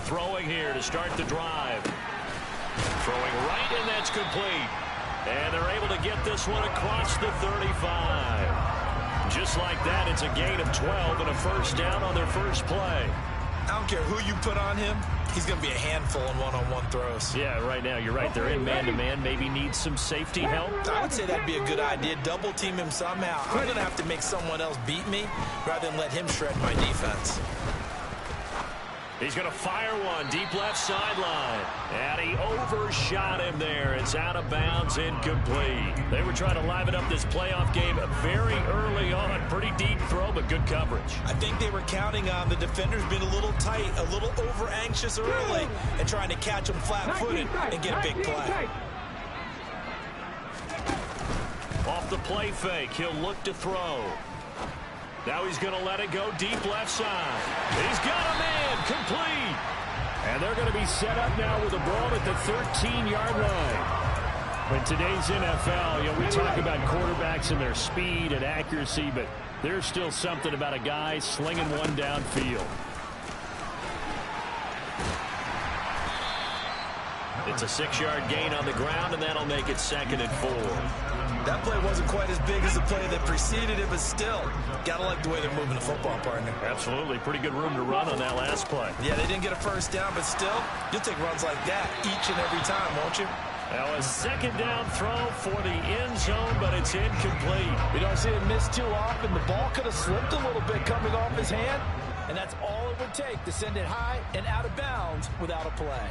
throwing here to start the drive. Throwing right, and that's complete. And they're able to get this one across the 35. Just like that, it's a gain of 12 and a first down on their first play. I don't care who you put on him. He's going to be a handful in one-on-one throws. Yeah, right now, you're right. They're in man-to-man. Maybe needs some safety help. I would say that'd be a good idea. Double team him somehow. I'm going to have to make someone else beat me rather than let him shred my defense. He's going to fire one deep left sideline. And he overshot him there. It's out of bounds, incomplete. They were trying to liven up this playoff game very early on. Pretty deep throw, but good coverage. I think they were counting on the defenders being a little tight, a little over-anxious early, and trying to catch him flat-footed and get a big play. Off the play fake, he'll look to throw. Now he's going to let it go deep left side. He's got a man, complete. And they're going to be set up now with a ball at the 13-yard line. In today's NFL, we talk about quarterbacks and their speed and accuracy, but there's still something about a guy slinging one downfield. It's a 6-yard gain on the ground, and that'll make it 2nd and 4. That play wasn't quite as big as the play that preceded it, but still, gotta like the way they're moving the football, partner. Absolutely. Pretty good room to run on that last play. Yeah, they didn't get a first down, but still, you'll take runs like that each and every time, won't you? Now a 2nd down throw for the end zone, but it's incomplete. We don't see it miss too often. The ball could have slipped a little bit coming off his hand, and that's all it would take to send it high and out of bounds without a play.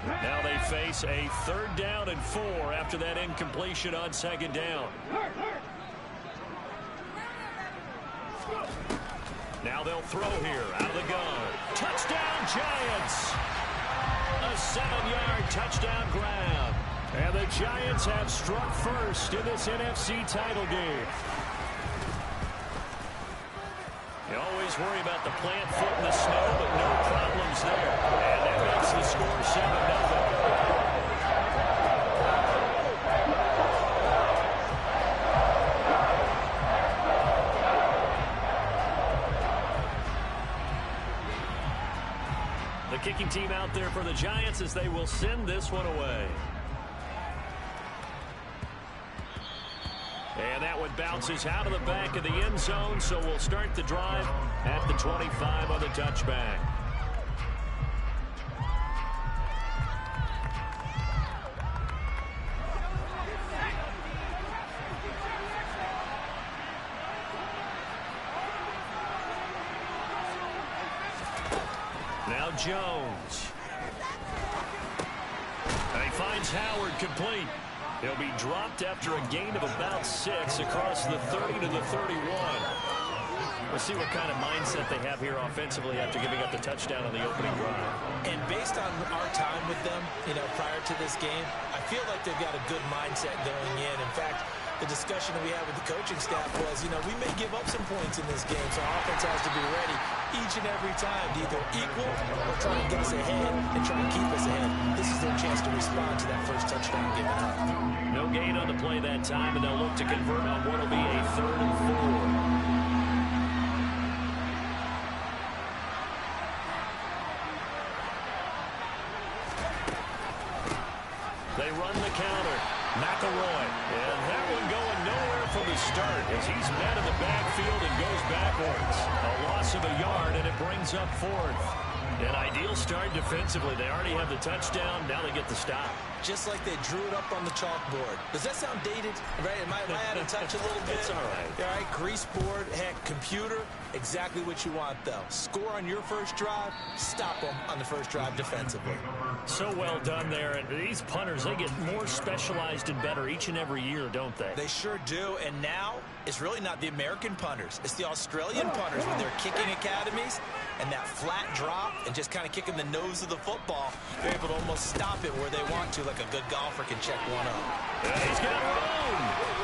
Now they face a 3rd down and 4 after that incompletion on 2nd down. Now they'll throw here out of the gun. Touchdown, Giants! A 7-yard touchdown grab. And the Giants have struck first in this NFC title game. You always worry about the plant foot in the snow, but no problems there. And that makes the score 7-0. The kicking team out there for the Giants as they will send this one away. And that one bounces out of the back of the end zone, so we'll start the drive at the 25 on the touchback. Now Jones. And he finds Howard complete. He'll be dropped after a gain of about 6 across the 30 to the 31. We'll see what kind of mindset they have here offensively after giving up the touchdown on the opening drive. And based on our time with them, prior to this game, I feel like they've got a good mindset going in. In fact, the discussion that we had with the coaching staff was, we may give up some points in this game, so our offense has to be ready each and every time to either equal or try and get us ahead and try and keep us ahead. This is their chance to respond to that first touchdown given up. No gain on the play that time, and they'll look to convert on what will be a 3rd and 4. They run the counter. McElroy. And that one going nowhere from the start as he's met in the backfield and goes backwards. A loss of a yard, and it brings up 4th. An ideal start defensively. They already have the touchdown. Now they get the stop. Just like they drew it up on the chalkboard. Does that sound dated? Right? Am I out of touch a little bit? It's all right. All right, grease board, heck, computer, exactly what you want, though. Score on your first drive, stop them on the first drive defensively. So well done there. And these punters, they get more specialized and better each and every year, don't they? They sure do. And now, it's really not the American punters. It's the Australian punters with their kicking academies and that flat drop and just kind of kicking the nose of the football. They're able to almost stop it where they want to, like a good golfer can check one up. And he's got room.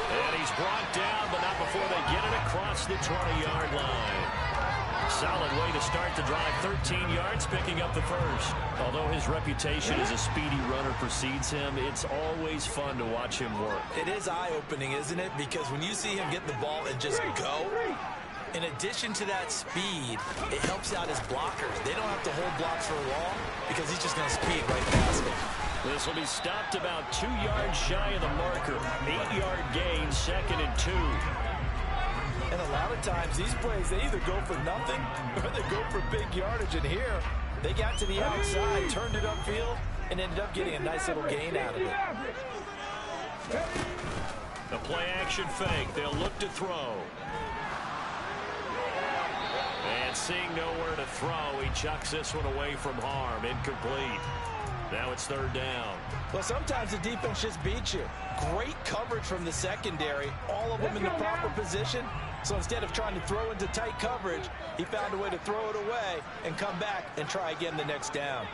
And he's brought down, but not before they get it across the 20-yard line. Solid way to start the drive. 13 yards, picking up the first. Although his reputation as a speedy runner precedes him, it's always fun to watch him work. It is eye-opening, isn't it? Because when you see him get the ball and just go, In addition to that speed, it helps out his blockers. They don't have to hold blocks for long because he's just going to speed right past them. This will be stopped about 2 yards shy of the marker. 8-yard gain, 2nd and 2. And a lot of times these plays, they either go for nothing or they go for big yardage. And here, they got to the outside, turned it upfield, and ended up getting a nice little gain out of it. The play-action fake. They'll look to throw. And seeing nowhere to throw, he chucks this one away from harm. Incomplete. Now it's 3rd down. Well, sometimes the defense just beats you. Great coverage from the secondary. All of them in the proper position. So instead of trying to throw into tight coverage, he found a way to throw it away and come back and try again the next down.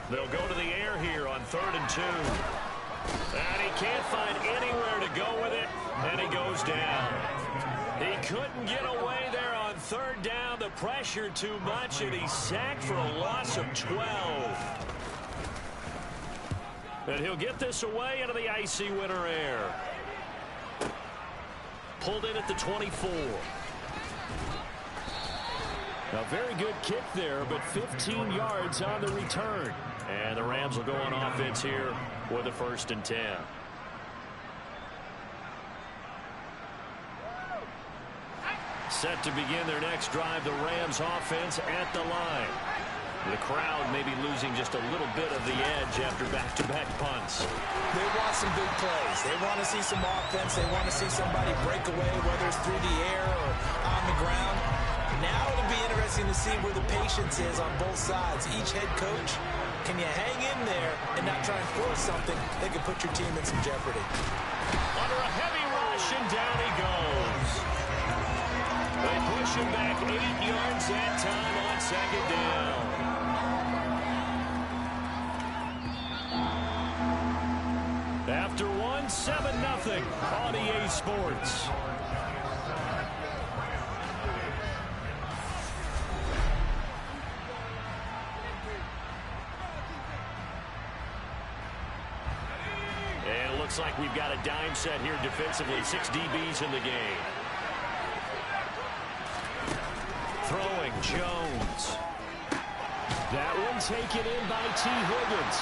They'll go to the air here on 3rd and 2. And he can't find anywhere to go with it, and he goes down. He couldn't get away there on 3rd down. The pressure too much, and he's sacked for a loss of 12. And he'll get this away into the icy winter air. Pulled in at the 24. A very good kick there, but 15 yards on the return. And the Rams will go on offense here with a 1st and 10. Set to begin their next drive, the Rams offense at the line. The crowd may be losing just a little bit of the edge after back-to-back punts. They want some big plays. They want to see some offense. They want to see somebody break away, whether it's through the air or on the ground. Now it'll be interesting to see where the patience is on both sides. Each head coach, can you hang in there and not try and force something that can put your team in some jeopardy? Under a heavy rush, and down he goes. They push him back 8 yards that time on 2nd down. After 1, 7-0 on EA Sports. And it looks like we've got a dime set here defensively. 6 DBs in the game. Throwing, Jones. That one taken in by T. Higgins.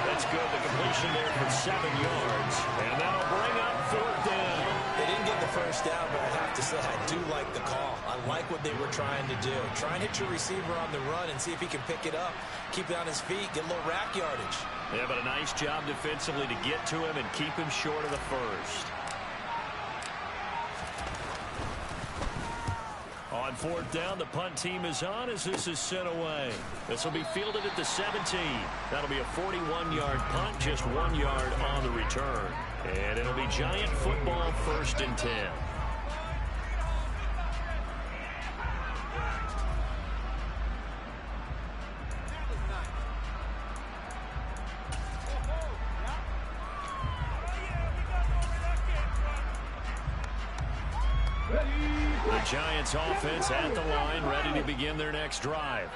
That's good. The completion there for 7 yards. And that'll bring up 4th down. They didn't get the 1st down, but I have to say I do like the call. I like what they were trying to do. Try and hit your receiver on the run and see if he can pick it up. Keep it on his feet. Get a little rack yardage. Yeah, but a nice job defensively to get to him and keep him short of the 1st. On 4th down, the punt team is on as this is sent away. This will be fielded at the 17. That'll be a 41-yard punt, just 1 yard on the return. And it'll be Giant football, 1st and 10. The Giants offense at the line, ready to begin their next drive.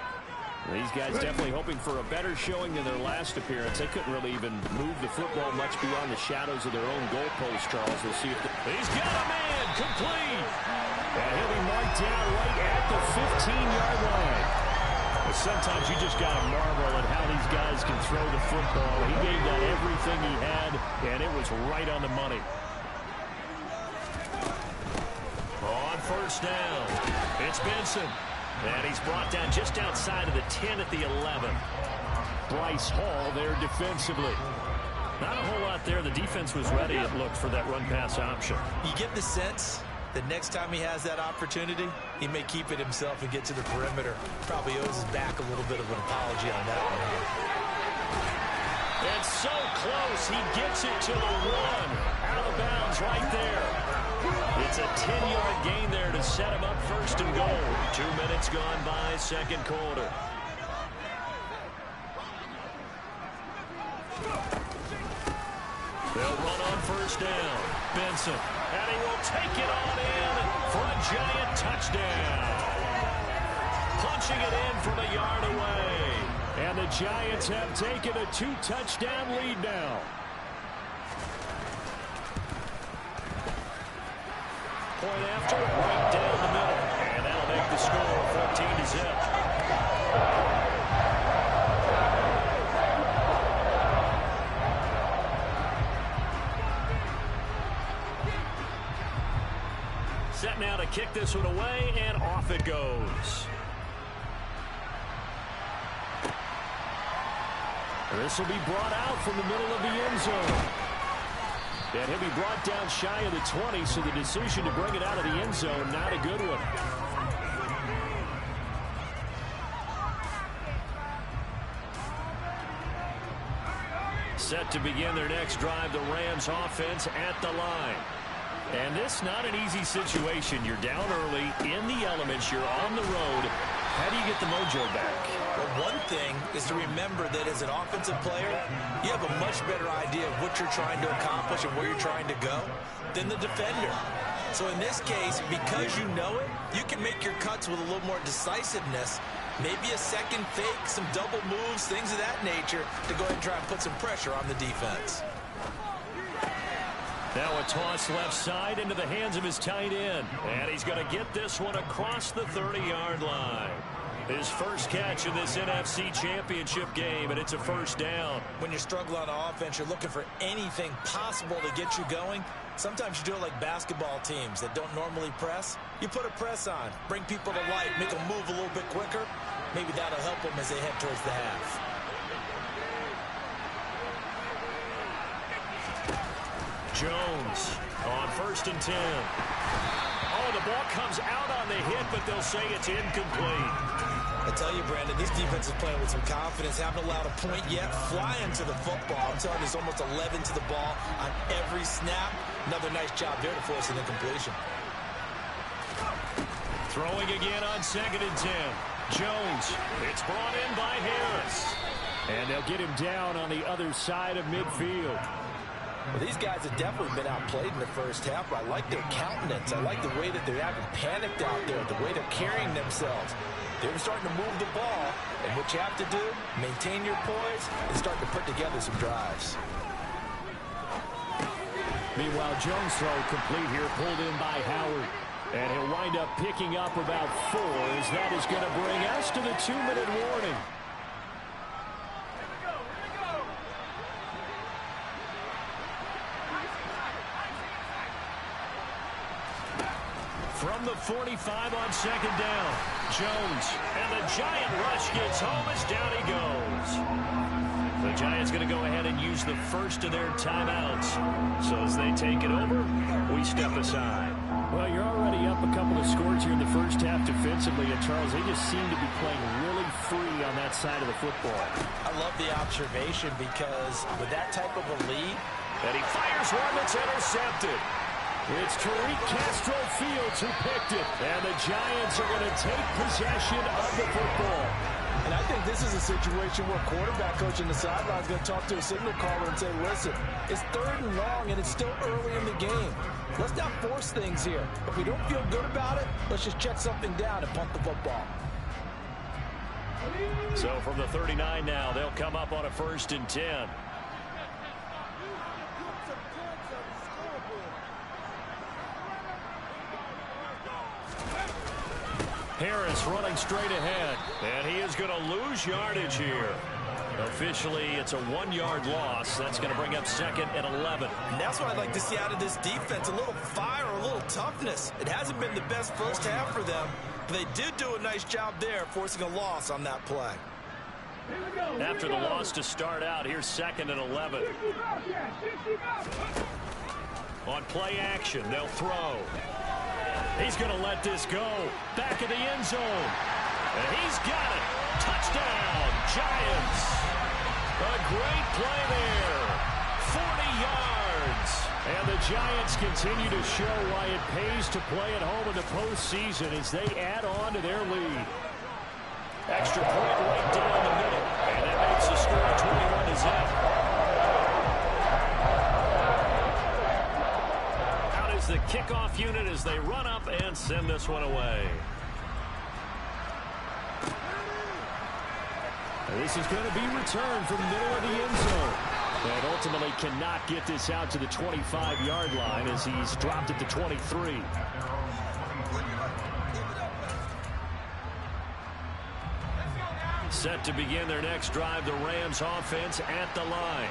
These guys definitely hoping for a better showing than their last appearance. They couldn't really even move the football much beyond the shadows of their own goalpost, Charles. We'll see if he's got a man, complete. And he'll be marked down right at the 15-yard line. But sometimes you just got to marvel at how these guys can throw the football. He gave that everything he had, and it was right on the money. On 1st down, it's Benson. And he's brought down just outside of the 10 at the 11. Bryce Hall there defensively. Not a whole lot there. The defense was ready, it looked, for that run-pass option. You get the sense that next time he has that opportunity, he may keep it himself and get to the perimeter. Probably owes his back a little bit of an apology on that one here. And so close, he gets it to the 1. Out of bounds right there. It's a 10-yard gain there to set him up 1st and goal. 2 minutes gone by, 2nd quarter. They'll run on 1st down. Benson, and he will take it on in for a Giant touchdown. Punching it in from a yard away. And the Giants have taken a 2-touchdown lead now. Point after, right down the middle. And that'll make the score 14-0. Set now to kick this one away, and off it goes. This will be brought out from the middle of the end zone. And he'll be brought down shy of the 20, so the decision to bring it out of the end zone, not a good one. Set to begin their next drive, the Rams offense at the line. And this not an easy situation. You're down early, in the elements, you're on the road. How do you get the mojo back? Well, one thing is to remember that as an offensive player, you have a much better idea of what you're trying to accomplish and where you're trying to go than the defender. So in this case, because you know it, you can make your cuts with a little more decisiveness. Maybe a second fake, some double moves, things of that nature to go ahead and try and put some pressure on the defense. Now a toss left side into the hands of his tight end. And he's going to get this one across the 30-yard line. His first catch in this NFC Championship game, and it's a first down. When you're struggling on offense, you're looking for anything possible to get you going. Sometimes you do it like basketball teams that don't normally press. You put a press on, bring people to light, make them move a little bit quicker. Maybe that'll help them as they head towards the half. Jones on 1st and 10. Oh, the ball comes out on the hit, but they'll say it's incomplete. I tell you, Brandon, this defense is playing with some confidence. Haven't allowed a point yet. Flying to the football. I'm telling you, there's almost 11 to the ball on every snap. Another nice job there to force an incompletion. Throwing again on 2nd and 10. Jones. It's brought in by Harris. And they'll get him down on the other side of midfield. Well, these guys have definitely been outplayed in the first half, but I like their countenance. I like the way that they're having panicked out there, the way they're carrying themselves. They're starting to move the ball, and what you have to do, maintain your poise and start to put together some drives. Meanwhile, Jones' throw complete here, pulled in by Howard. And he'll wind up picking up about 4, as that is going to bring us to the 2-minute warning. From the 45 on 2nd down, Jones, and the Giant rush gets home as down he goes. The Giants going to go ahead and use the first of their timeouts. So as they take it over, we step aside. Well, you're already up a couple of scores here in the first half defensively, and Charles, they just seem to be playing really free on that side of the football. I love the observation because with that type of a lead, and he fires one that's intercepted. It's Tariq Castro Fields who picked it, and the Giants are going to take possession of the football. And I think this is a situation where quarterback coach in the sideline is going to talk to a signal caller and say, listen, it's 3rd and long, and it's still early in the game. Let's not force things here. If we don't feel good about it, let's just check something down and punt the football. So from the 39 now, they'll come up on a 1st and 10. Harris running straight ahead, and he is going to lose yardage here. Officially, it's a 1-yard loss. That's going to bring up 2nd and 11. And that's what I'd like to see out of this defense, a little fire, a little toughness. It hasn't been the best first half for them, but they did do a nice job there forcing a loss on that play. After the loss to start out, here's 2nd and 11. On play action, they'll throw. He's going to let this go. Back of the end zone. And he's got it. Touchdown, Giants. A great play there. 40 yards. And the Giants continue to show why it pays to play at home in the postseason as they add on to their lead. Extra point right down the middle. And that makes the score 21-0. The kickoff unit as they run up and send this one away. This is going to be returned from the middle of the end zone. And ultimately cannot get this out to the 25-yard line as he's dropped it to 23. Set to begin their next drive, the Rams offense at the line.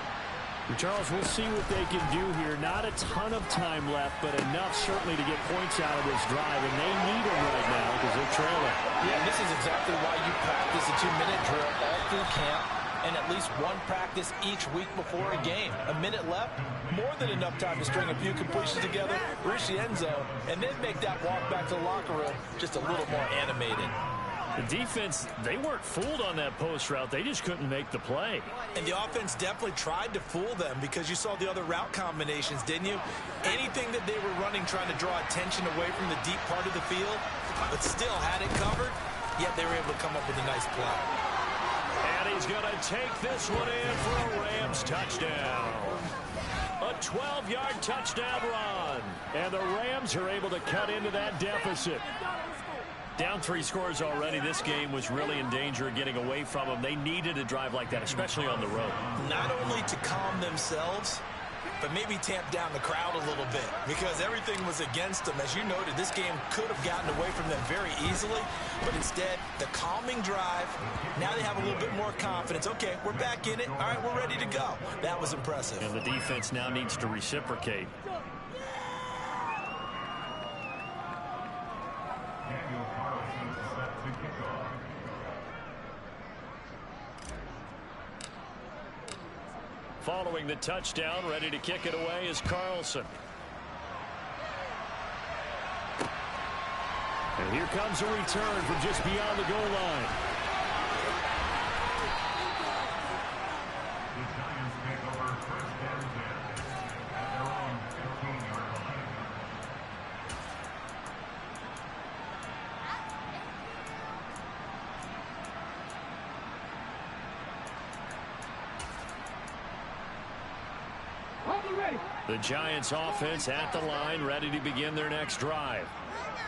Charles, we'll see what they can do here. Not a ton of time left, but enough certainly to get points out of this drive, and they need them right now because they're trailing. Yeah, and this is exactly why you practice a 2-minute drill all through camp and at least one practice each week before a game. A minute left, more than enough time to string a few completions together, reach the end zone, and then make that walk back to the locker room just a little more animated. The defense, they weren't fooled on that post route. They just couldn't make the play. And the offense definitely tried to fool them because you saw the other route combinations, didn't you? Anything that they were running trying to draw attention away from the deep part of the field, but still had it covered, yet they were able to come up with a nice play. And he's going to take this one in for a Rams touchdown. A 12-yard touchdown run. And the Rams are able to cut into that deficit. Down 3 scores already. This game was really in danger of getting away from them. They needed a drive like that, especially on the road. Not only to calm themselves, but maybe tamp down the crowd a little bit because everything was against them. As you noted, this game could have gotten away from them very easily, but instead, the calming drive, now they have a little bit more confidence. Okay, we're back in it. All right, we're ready to go. That was impressive. And the defense now needs to reciprocate. Following the touchdown, ready to kick it away is Carlson. And here comes a return from just beyond the goal line. The Giants offense at the line, ready to begin their next drive.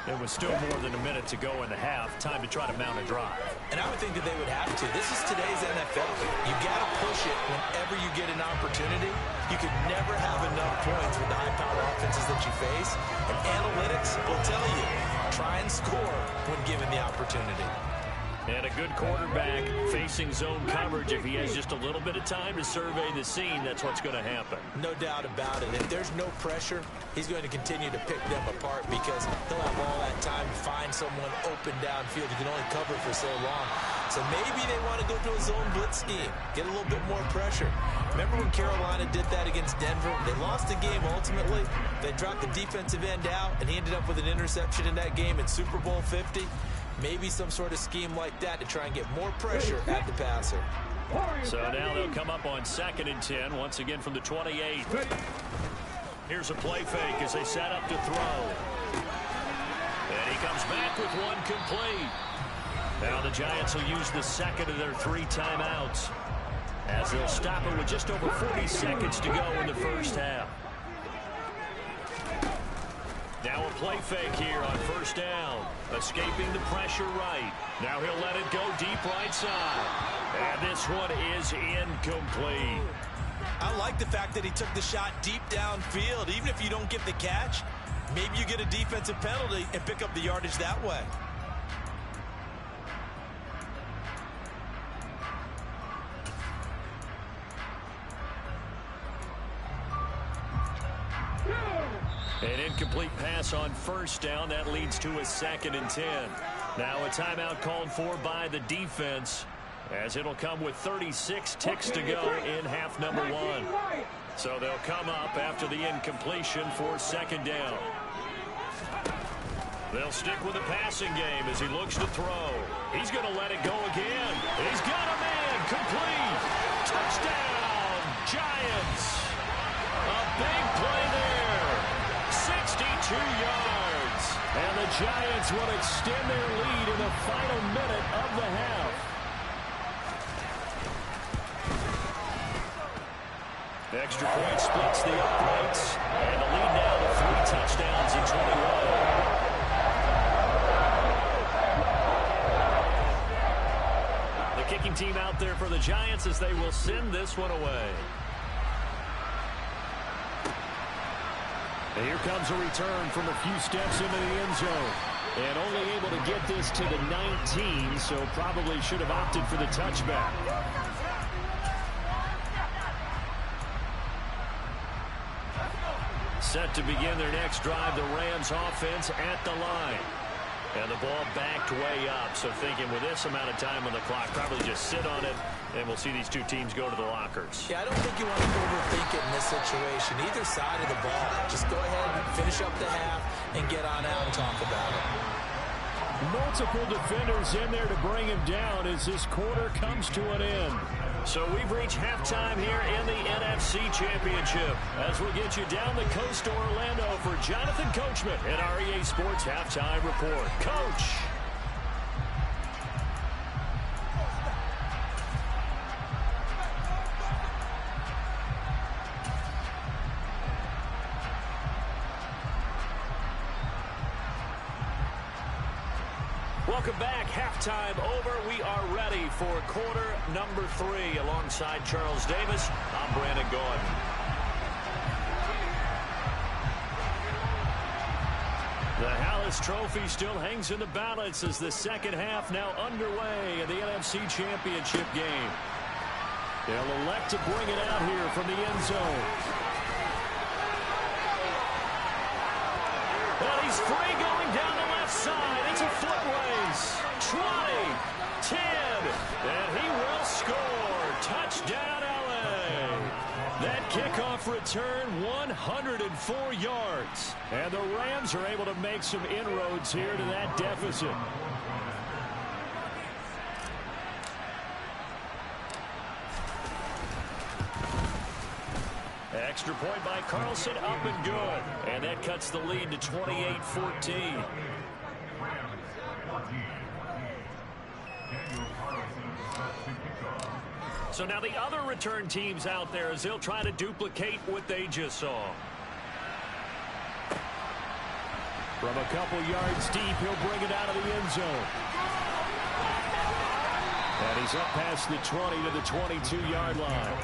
There was still more than a minute to go in the half. Time to try to mount a drive. And I would think that they would have to. This is today's NFL. You got to push it whenever you get an opportunity. You could never have enough points with the high-power offenses that you face. And analytics will tell you, try and score when given the opportunity. And a good quarterback facing zone coverage. If he has just a little bit of time to survey the scene, that's what's going to happen. No doubt about it. If there's no pressure, he's going to continue to pick them apart because he'll have all that time to find someone open downfield. He can only cover for so long. So maybe they want to go to a zone blitz scheme, get a little bit more pressure. Remember when Carolina did that against Denver? They lost the game ultimately. They dropped the defensive end out, and he ended up with an interception in that game in Super Bowl 50. Maybe some sort of scheme like that to try and get more pressure at the passer. So now they'll come up on 2nd and 10, once again from the 28. Here's a play fake as they set up to throw. And he comes back with one complete. Now the Giants will use the second of their 3 timeouts as they'll stop it with just over 40 seconds to go in the first half. Now a play fake here on 1st down. Escaping the pressure right. Now he'll let it go deep right side. And this one is incomplete. I like the fact that he took the shot deep downfield. Even if you don't get the catch, maybe you get a defensive penalty and pick up the yardage that way. An incomplete pass on 1st down. That leads to a 2nd and 10. Now a timeout called for by the defense as it'll come with 36 ticks to go in half number 1. So they'll come up after the incompletion for 2nd down. They'll stick with the passing game as he looks to throw. He's going to let it go again. He's got a man. Complete. Touchdown, Giants. A big play there. 62 yards. And the Giants will extend their lead in the final minute of the half. Extra point splits the uprights. And the lead now to 3 touchdowns in 21. The kicking team out there for the Giants as they will send this one away. And here comes a return from a few steps into the end zone. And only able to get this to the 19, so probably should have opted for the touchback. Set to begin their next drive, the Rams offense at the line. And the ball backed way up, so thinking with this amount of time on the clock, probably just sit on it, and we'll see these two teams go to the lockers. Yeah, I don't think you want to overthink it in this situation. Either side of the ball, just go ahead and finish up the half and get on out and talk about it. Multiple defenders in there to bring him down as this quarter comes to an end. So we've reached halftime here in the NFC Championship as we'll get you down the coast to Orlando for Jonathan Coachman at our EA Sports Halftime Report. Coach. Welcome back. Halftime over. We are ready for quarter number 3. Alongside Charles Davis, I'm Brandon Gordon. The Hallis Trophy still hangs in the balance as the second half now underway in the NFC Championship game. They'll elect to bring it out here from the end zone. And he's free going down the left side. It's a foot race. 20, 10, and he will score. Touchdown, LA. That kickoff return, 104 yards. And the Rams are able to make some inroads here to that deficit. Extra point by Carlson, up and good. And that cuts the lead to 28-14. So now the other return teams out there as they'll try to duplicate what they just saw. From a couple yards deep, he'll bring it out of the end zone. And he's up past the 20 to the 22-yard line.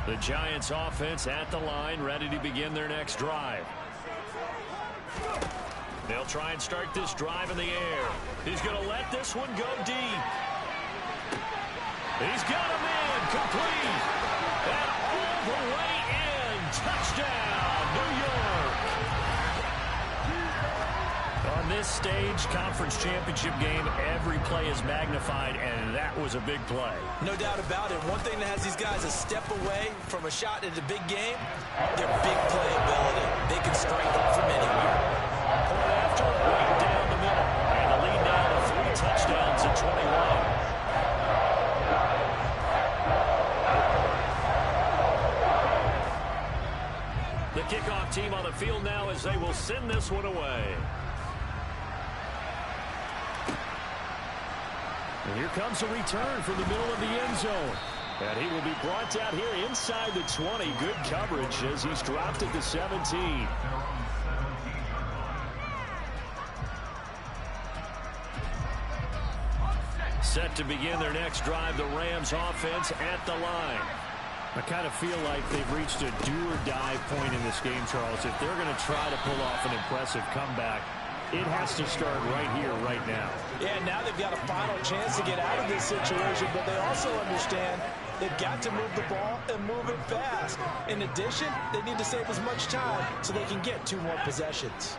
The Giants offense at the line, ready to begin their next drive. They'll try and start this drive in the air. He's going to let this one go deep. He's got a man complete. And all the way in. Touchdown, New York. On this stage, conference championship game, every play is magnified, and that was a big play. No doubt about it. One thing that has these guys a step away from a shot in a big game, their big play ability. They can strike from anywhere. Point after, right down the middle. And the lead now to 3 touchdowns at 21. The kickoff team on the field now as they will send this one away. And here comes a return from the middle of the end zone. And he will be brought down here inside the 20. Good coverage as he's dropped at the 17. Set to begin their next drive, the Rams offense at the line. I kind of feel like they've reached a do-or-die point in this game, Charles. If they're going to try to pull off an impressive comeback, it has to start right here, right now. Yeah, now they've got a final chance to get out of this situation, but they also understand they've got to move the ball and move it fast. In addition, they need to save as much time so they can get 2 more possessions.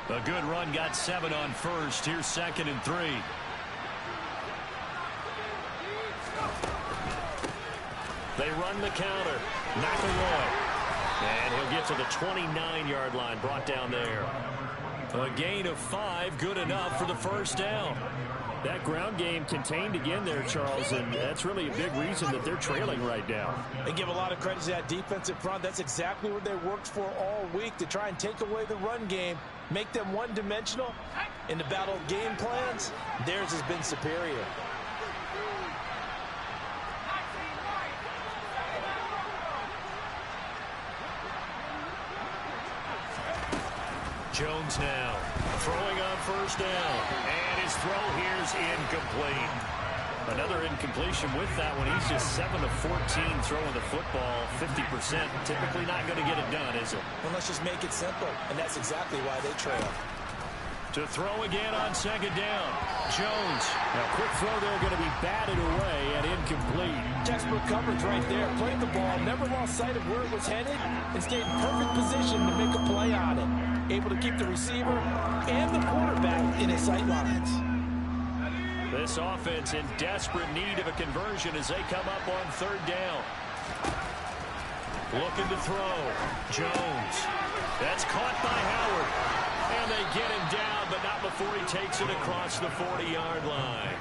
A good run, got 7 on first. Here's 2nd and 3. They run the counter. McElroy. And he'll get to the 29-yard line, brought down there. A gain of 5, good enough for the first down. That ground game contained again there, Charles, and that's really a big reason that they're trailing right now. They give a lot of credit to that defensive front. That's exactly what they worked for all week, to try and take away the run game make them one-dimensional. In the battle of game plans, theirs has been superior. Jones now throwing on first down, and his throw here's incomplete. Another incompletion with that one. He's just 7 of 14 throwing the football, 50%. Typically not going to get it done, is it? Well, let's just make it simple, and that's exactly why they trail. To throw again on second down. Jones. Now, quick throw there, going to be batted away and incomplete. Textbook coverage right there. Played the ball, never lost sight of where it was headed, and stayed in perfect position to make a play on it. Able to keep the receiver and the quarterback in his sight lines. This offense in desperate need of a conversion as they come up on third down. Looking to throw. Jones. That's caught by Howard. And they get him down, but not before he takes it across the 40-yard line.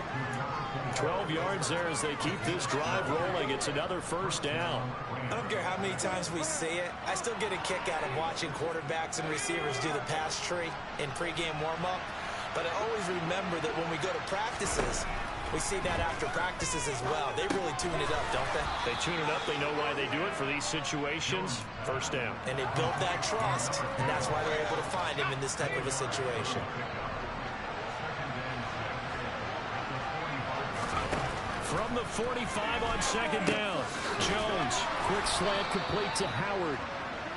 12 yards there as they keep this drive rolling. It's another first down. I don't care how many times we see it. I still get a kick out of watching quarterbacks and receivers do the pass tree in pregame warm-up. But I always remember that when we go to practices, we see that after practices as well. They really tune it up, don't they? They tune it up. They know why they do it for these situations. First down. And they built that trust, and that's why they're able to find him in this type of a situation. From the 45 on second down. Jones. Quick slant complete to Howard.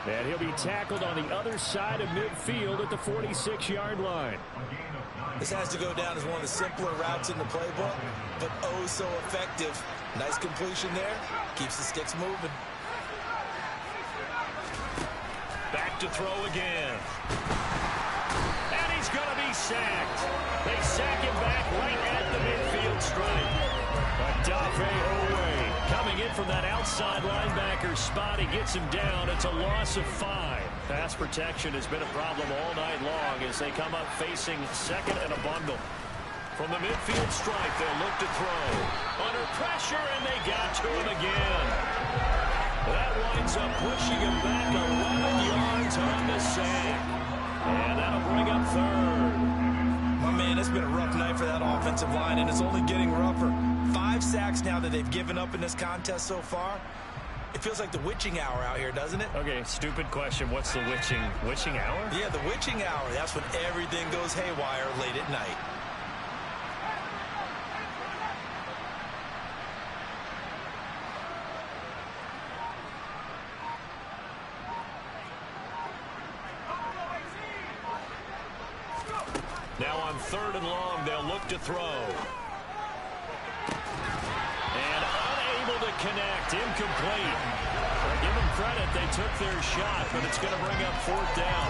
And he'll be tackled on the other side of midfield at the 46-yard line. This has to go down as one of the simpler routes in the playbook, but oh so effective. Nice completion there. Keeps the sticks moving. Back to throw again. And he's going to be sacked. They sack him back right at the midfield stripe. Adafe Owe coming in from that outside linebacker spot. He gets him down. It's a loss of 5. Pass protection has been a problem all night long as they come up facing second and a bundle. From the midfield stripe, they'll look to throw. Under pressure, and they got to him again. That winds up pushing him back 11 yards on the sack. And that'll bring up third. My man, it's been a rough night for that offensive line, and it's only getting rougher. 5 sacks now that they've given up in this contest so far. It feels like the witching hour out here, doesn't it? Okay, stupid question. What's the witching hour? Yeah, the witching hour. That's when everything goes haywire late at night. Now on third and long, they'll look to throw. And unable to connect, incomplete. Give them credit, they took their shot, but it's going to bring up fourth down.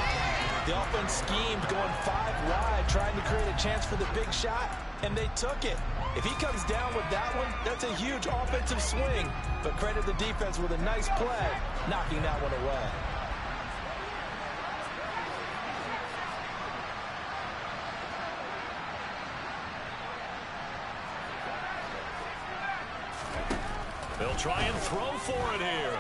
The offense schemed going 5 wide, trying to create a chance for the big shot, and they took it. If he comes down with that one, that's a huge offensive swing. But credit the defense with a nice play, knocking that one away. They'll try and throw for it here.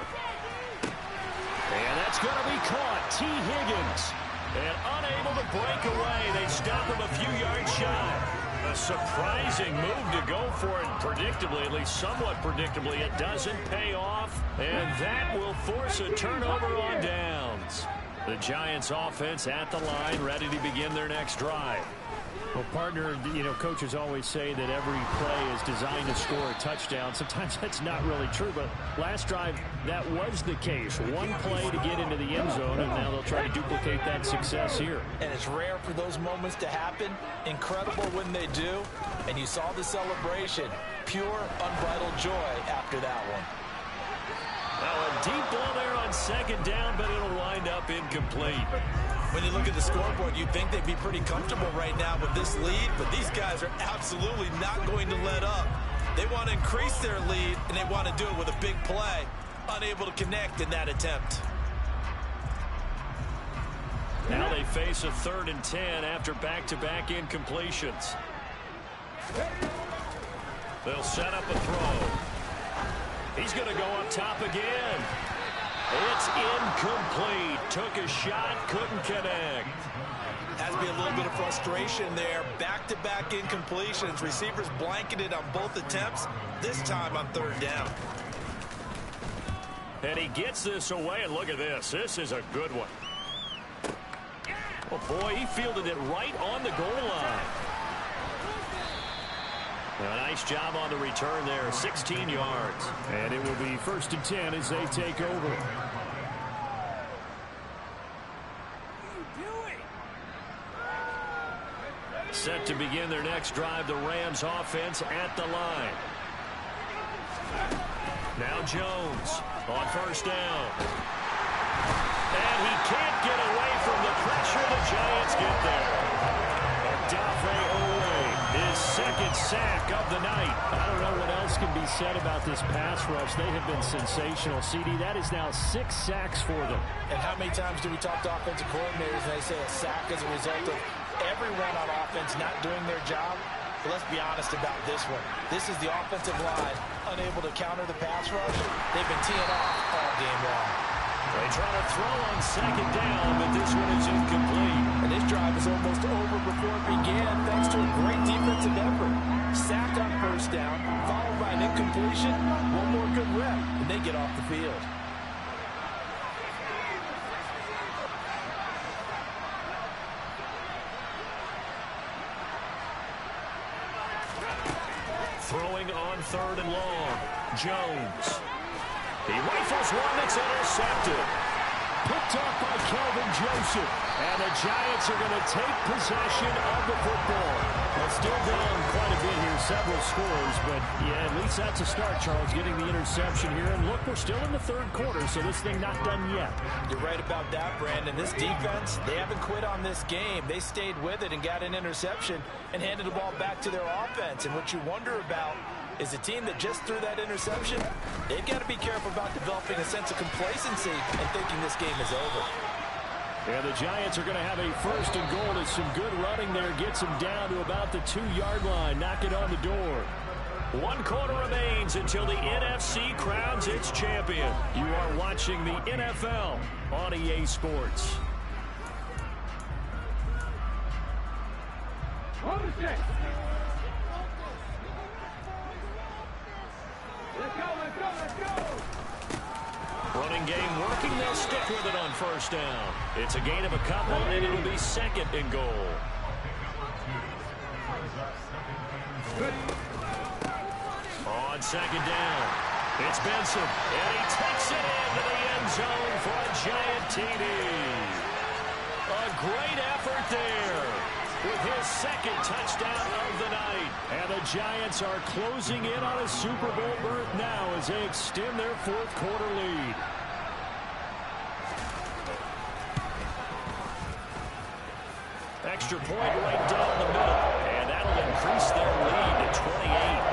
And that's going to be caught. T. Higgins. And unable to break away. They stop him a few yards shy. A surprising move to go for it. Predictably, at least somewhat predictably, it doesn't pay off. And that will force a turnover on downs. The Giants offense at the line, ready to begin their next drive. Well, partner, coaches always say that every play is designed to score a touchdown. Sometimes that's not really true, but last drive, that was the case. One play to get into the end zone, and now they'll try to duplicate that success here. And it's rare for those moments to happen. Incredible when they do. And you saw the celebration. Pure, unbridled joy after that one. Now a deep ball there on second down, but it'll wind up incomplete. When you look at the scoreboard, you'd think they'd be pretty comfortable right now with this lead, but these guys are absolutely not going to let up. They want to increase their lead, and they want to do it with a big play. Unable to connect in that attempt. Now they face a 3rd and 10 after back-to-back incompletions. They'll set up a throw. He's going to go up top again. It's incomplete. Took a shot, couldn't connect. be a little bit of frustration there. Back-to-back incompletions. Receivers blanketed on both attempts, this time on third down. And he gets this away, and look at this. This is a good one. Oh, boy, he fielded it right on the goal line. A nice job on the return there, 16 yards. And it will be 1st and 10 as they take over. Set to begin their next drive, the Rams offense at the line. Now Jones on 1st down. And he can't get away from the pressure. The Giants get there. Odafe Oweh, his 2nd sack of the night. I don't know what else can be said about this pass rush. They have been sensational. CD, that is now 6 sacks for them. And how many times do we talk to offensive coordinators and they say a sack as a result of everyone on offense not doing their job? But let's be honest about this one. This is the offensive line unable to counter the pass rush. They've been teeing off all game long. They try to throw on 2nd down, but this one is incomplete. And this drive is almost over before it began thanks to a great defensive effort. Sack on 1st down, followed by an incompletion. One more good rep, and they get off the field. Throwing on 3rd and long. Jones. He rifles one that's intercepted. Picked off by Kelvin Joseph. And the Giants are going to take possession of the football. Well, still down quite a bit here, several scores, but yeah, at least that's a start, Charles, getting the interception here. And look, we're still in the 3rd quarter, so this thing not done yet. You're right about that, Brandon. This defense, they haven't quit on this game. They stayed with it and got an interception and handed the ball back to their offense. And what you wonder about is a team that just threw that interception, they've got to be careful about developing a sense of complacency and thinking this game is over. Yeah, the Giants are going to have a 1st and goal. As some good running there gets them down to about the 2-yard line. Knock it on the door. 1 quarter remains until the NFC crowns its champion. You are watching the NFL on EA Sports. Running game working. They'll stick with it on 1st down. It's a gain of a couple, and it'll be 2nd and goal. On 2nd down, it's Benson, and he takes it into the end zone for a Giant TD. A great effort there with his 2nd touchdown of the night. And the Giants are closing in on a Super Bowl berth now as they extend their 4th quarter lead. Extra point right down the middle, and that'll increase their lead to 28.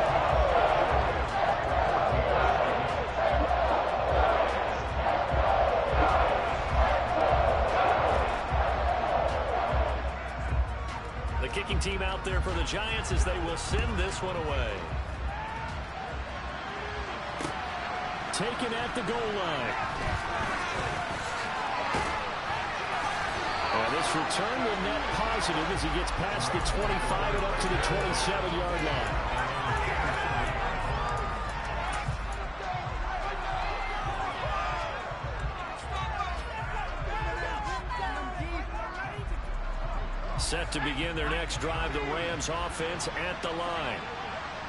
The kicking team out there for the Giants as they will send this one away. Taken at the goal line. And this return will net positive as he gets past the 25 and up to the 27-yard line. Set to begin their next drive, the Rams offense at the line.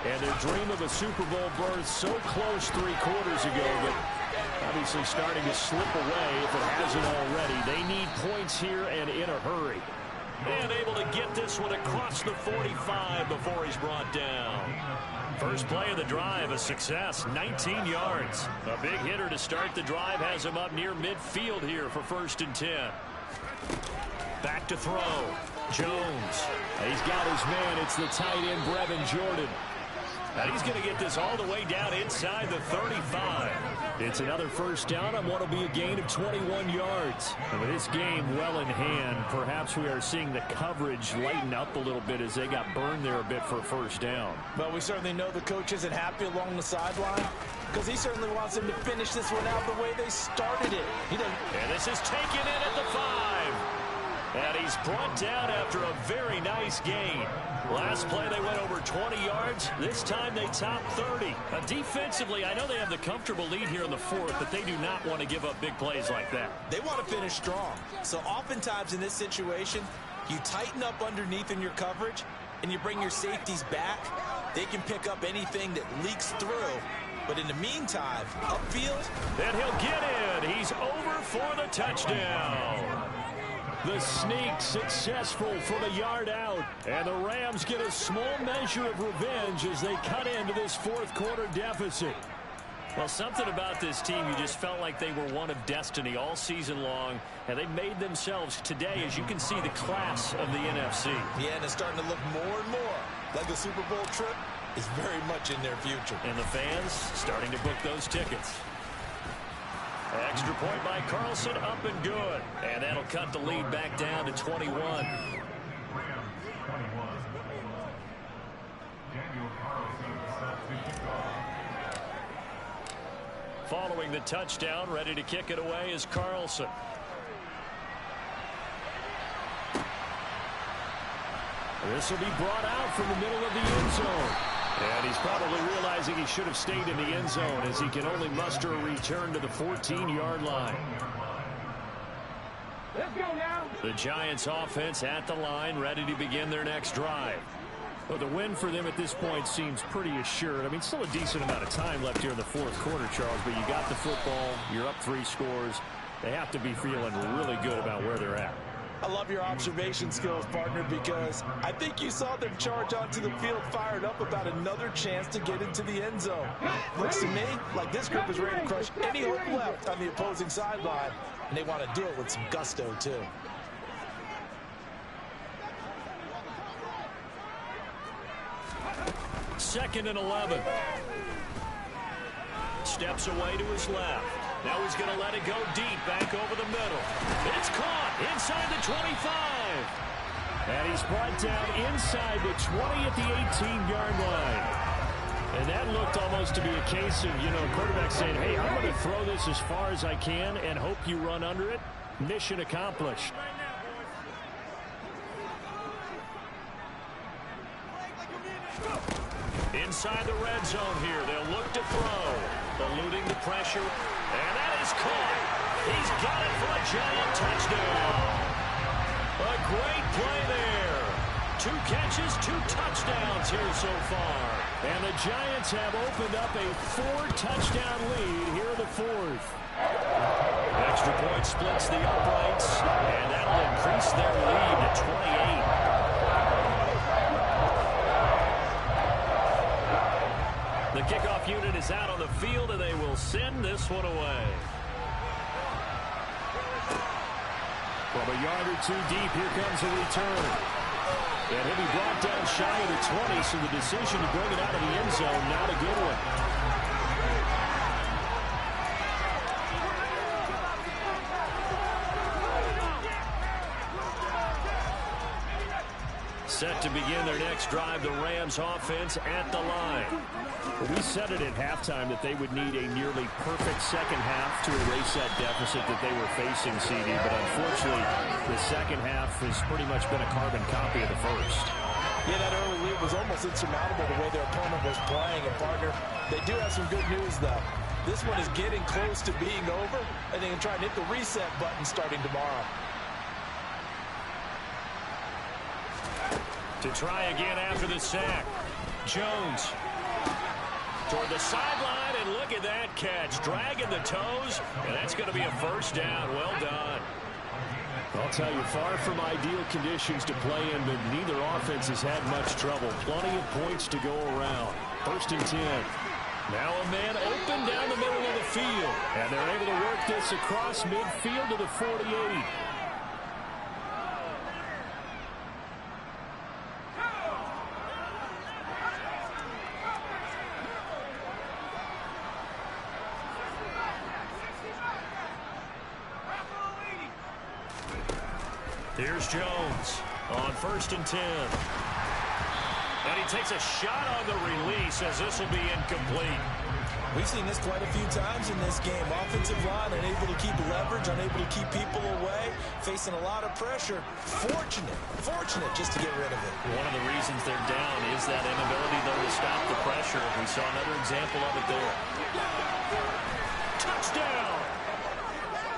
And their dream of a Super Bowl berth so close 3 quarters ago, but obviously starting to slip away if it hasn't already. They need points here and in a hurry. And able to get this one across the 45 before he's brought down. First play of the drive, a success, 19 yards. A big hitter to start the drive has him up near midfield here for 1st and 10. Back to throw. Jones. He's got his man. It's the tight end, Brevin Jordan. And he's going to get this all the way down inside the 35. It's another 1st down on what will be a gain of 21 yards. And with this game well in hand, perhaps we are seeing the coverage lighten up a little bit as they got burned there a bit for 1st down. But we certainly know the coach isn't happy along the sideline because he certainly wants them to finish this one out the way they started it. And this is taken in at the 5. And he's brought down after a very nice gain. Last play they went over 20 yards. This time they topped 30. Defensively, I know they have the comfortable lead here in the fourth, but they do not want to give up big plays like that. They want to finish strong. So oftentimes in this situation, you tighten up underneath in your coverage and you bring your safeties back. They can pick up anything that leaks through. But in the meantime, upfield. And he'll get in. He's over for the touchdown. The sneak successful from a yard out. And the Rams get a small measure of revenge as they cut into this fourth quarter deficit. Well, something about this team, you just felt like they were one of destiny all season long, and they made themselves today, as you can see, the class of the NFC. Yeah, and it's starting to look more and more like the Super Bowl trip is very much in their future. And the fans starting to book those tickets. Extra point by Carlson, up and good. And that'll cut the lead back down to 21. Following the touchdown, ready to kick it away is Carlson. This will be brought out from the middle of the end zone. And he's probably realizing he should have stayed in the end zone as he can only muster a return to the 14-yard line. Let's go now. The Giants offense at the line, ready to begin their next drive. Well, the win for them at this point seems pretty assured. I mean, still a decent amount of time left here in the fourth quarter, Charles, but you got the football, you're up 3 scores. They have to be feeling really good about where they're at. I love your observation skills, partner, because I think you saw them charge onto the field fired up about another chance to get into the end zone. Looks to me like this group is ready to crush any hope left on the opposing sideline, and they want to do it with some gusto, too. Second and 11. Steps away to his left. Now he's going to let it go deep, back over the middle. It's caught inside the 25. And he's brought down inside the 20 at the 18-yard line. And that looked almost to be a case of, a quarterback saying, hey, I'm going to throw this as far as I can and hope you run under it. Mission accomplished. Inside the red zone here. They'll look to throw. Eluding the pressure. And that is caught. He's got it for a Giant touchdown. A great play there. 2 catches, 2 touchdowns here so far. And the Giants have opened up a 4-touchdown lead here in the fourth. Extra point splits the uprights. And that'll increase their lead to 28. The kickoff unit is out on the field, and they will send this one away. From a yard or 2 deep, here comes a return. And he'll be brought down shy of the 20, so the decision to bring it out of the end zone, not a good one. Set to begin their next drive, the Rams offense at the line. Well, we said it at halftime that they would need a nearly perfect second half to erase that deficit that they were facing, CD. But unfortunately, the second half has pretty much been a carbon copy of the first. Yeah, that early lead was almost insurmountable the way their opponent was playing. And, partner, they do have some good news, though. This one is getting close to being over, and they can try and hit the reset button starting tomorrow. To try again after the sack. Jones toward the sideline, and look at that catch. Dragging the toes, and that's going to be a first down. Well done. I'll tell you, far from ideal conditions to play in, but neither offense has had much trouble. Plenty of points to go around. First and 10. Now a man open down the middle of the field, and they're able to work this across midfield to the 48. Here's Jones on first and 10. And he takes a shot on the release as this will be incomplete. We've seen this quite a few times in this game. Offensive line unable to keep leverage, unable to keep people away, facing a lot of pressure. Fortunate just to get rid of it. One of the reasons they're down is that inability, though, to stop the pressure. We saw another example of it there. Touchdown!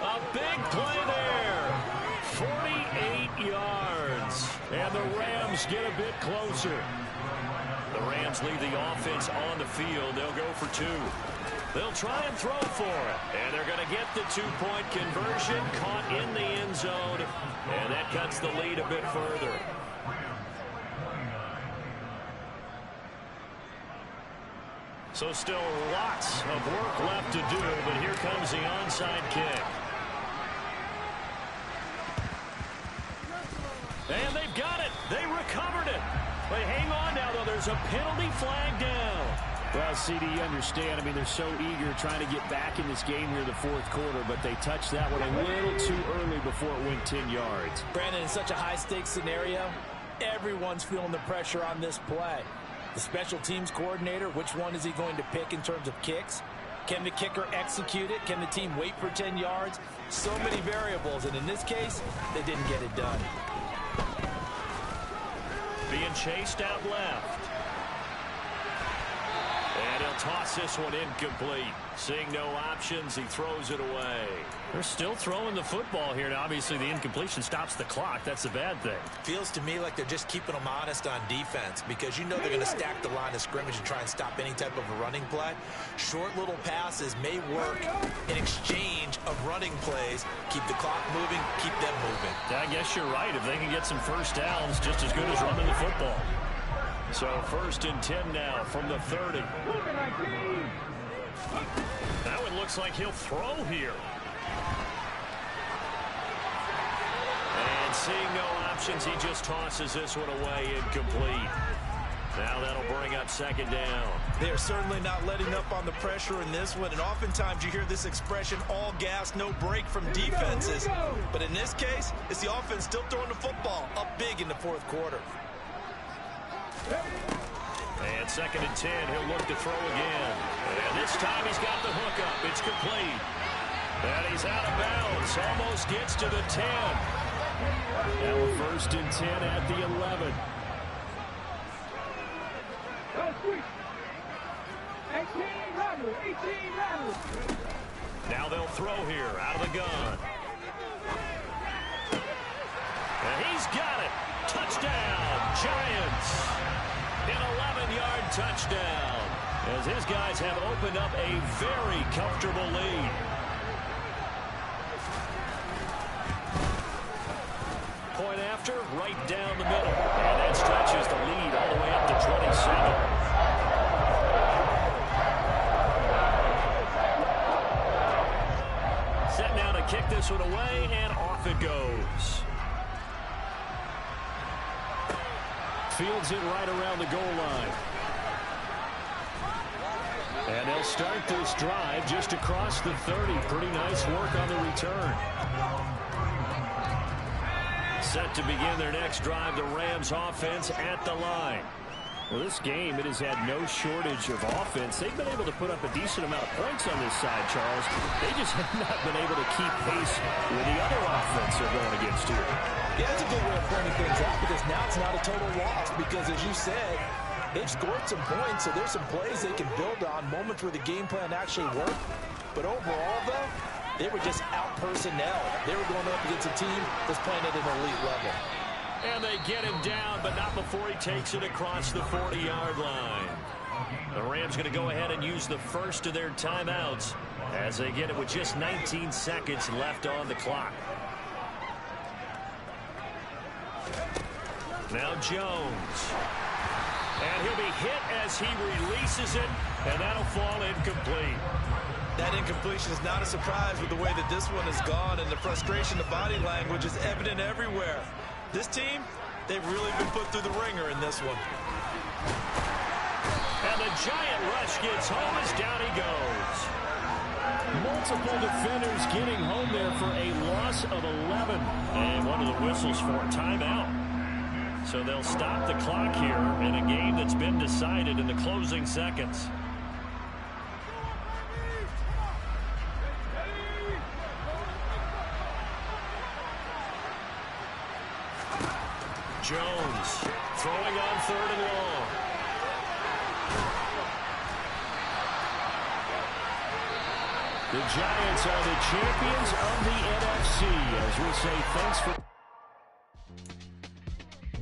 A big play there. 48 yards. And the Rams get a bit closer. The Rams leave the offense on the field. They'll go for two. They'll try and throw for it. And they're going to get the two-point conversion, caught in the end zone. And that cuts the lead a bit further. So still lots of work left to do, but here comes the onside kick. And they've got it. They recovered it. But hang on now, though. There's a penalty flag down. Well, CD, you understand. I mean, they're so eager trying to get back in this game here in the fourth quarter, but they touched that one a little too early before it went 10 yards. Brandon, in such a high-stakes scenario, everyone's feeling the pressure on this play. The special teams coordinator, which one is he going to pick in terms of kicks? Can the kicker execute it? Can the team wait for 10 yards? So many variables, and in this case, they didn't get it done. Being chased out left. And he'll toss this one incomplete. Seeing no options, he throws it away. They're still throwing the football here. Now, obviously, the incompletion stops the clock. That's a bad thing. Feels to me like they're just keeping them honest on defense because you know they're going to stack the line of scrimmage and try and stop any type of a running play. Short little passes may work in exchange of running plays. Keep the clock moving, keep them moving. I guess you're right. If they can get some first downs, just as good as running the football. So 1st and 10 now from the 30. Now it looks like he'll throw here. And seeing no options, he just tosses this one away incomplete. Now that'll bring up 2nd down. They're certainly not letting up on the pressure in this one, and oftentimes you hear this expression, all gas, no break from defenses. But in this case, it's the offense still throwing the football up big in the fourth quarter. And 2nd and 10, he'll look to throw again. And this time he's got the hook up. It's complete. And he's out of bounds. Almost gets to the 10. Now 1st and 10 at the 11. 18 Now they'll throw here out of the gun. And he's got it. Touchdown, Giants. An 11-yard touchdown as his guys have opened up a very comfortable lead. Point after, right down the middle. And that stretches the lead all the way up to 27. Set now to kick this one away, and off it goes. Fields it right around the goal line. And they'll start this drive just across the 30. Pretty nice work on the return. Set to begin their next drive, the Rams offense at the line. Well, this game, it has had no shortage of offense. They've been able to put up a decent amount of points on this side, Charles. They just have not been able to keep pace with the other offense they're going against here. Yeah, that's a good way of pointing things out because now it's not a total loss because, as you said, they've scored some points, so there's some plays they can build on, moments where the game plan actually worked. But overall, though, they were just out-personnel. They were going up against a team that's playing at an elite level. And they get him down, but not before he takes it across the 40-yard line. The Rams going to go ahead and use the first of their timeouts as they get it with just 19 seconds left on the clock. Now Jones. And he'll be hit as he releases it, and that'll fall incomplete. That incompletion is not a surprise with the way that this one has gone, and the frustration, the body language is evident everywhere. This team, they've really been put through the ringer in this one. And the giant rush gets home as down he goes. Multiple defenders getting home there for a loss of 11. And one of the whistles for a timeout. So they'll stop the clock here in a game that's been decided in the closing seconds. Jones throwing on 3rd and long. The Giants are the champions of the NFC. As we say, thanks for...